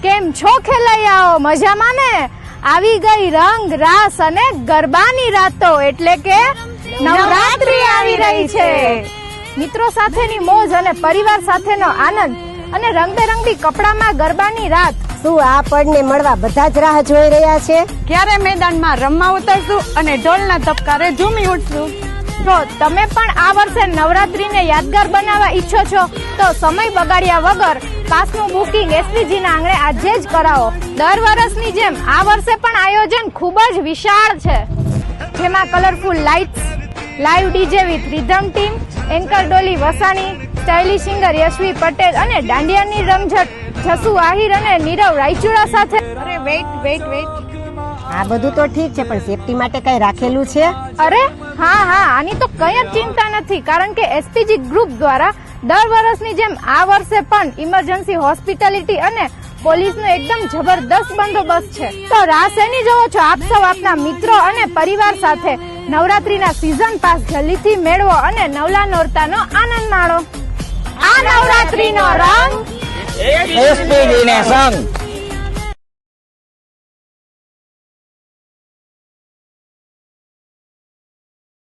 કેમ છો ખેલૈયાઓ? મજામાં ને? આવી ગઈ રંગ રાસ અને ગરબાની રાતો એટલે કે નવરાત્રી આવી રહી છે। મિત્રો સાથેની મોજ અને પરિવાર સાથેનો આનંદ અને રંગબેરંગી કપડામાં ગરબાની રાત। શું આપણને મળવા બધા જ રાહ જોઈ રહ્યા છે? ક્યારે મેદાનમાં રમવા ઉતરશું અને ઢોલના ધબકારે ઝૂમી ઉઠશું। તો તમે પણ આ વર્ષે નવરાત્રીને યાદગાર બનાવવા ઈચ્છો છો તો સમય બગાડ્યા વગર પાસનું બુકિંગ એસપીજી ના આંગણે આજે જ કરાવો। દર વર્ષની જેમ આ વર્ષે પણ આયોજન ખૂબ જ વિશાળ છે, જેમાં colourful lights, live DJ with rhythm team, anchor dolly Vasani, stylish singer Yashvi Patel અને દાંડિયાની રમઝટ જસુ આહિર અને નીરવ રાયચુડા સાથે। અરે વેઇટ આ બધું તો ઠીક છે, પણ સેફટી માટે કઈ રાખેલું છે? અરે હા, આની તો કઈ જ ચિંતા નથી, કારણ કે એસપીજી ગ્રુપ દ્વારા દર વર્ષની જેમ આ વર્ષે પણ ઇમરજન્સી હોસ્પિટાલિટી અને પોલીસનો એકદમ જબરદસ્ત બંદોબસ્ત છે। તો રાહ શેની જોવો છો? આપ સૌ આપના મિત્રો અને પરિવાર સાથે નવરાત્રીના સીઝન પાસ જલ્દીથી મેળવો અને નવલા નોરતાનો આનંદ માણો। આ નવરાત્રીનો રંગ એસપીજી ને સંગ।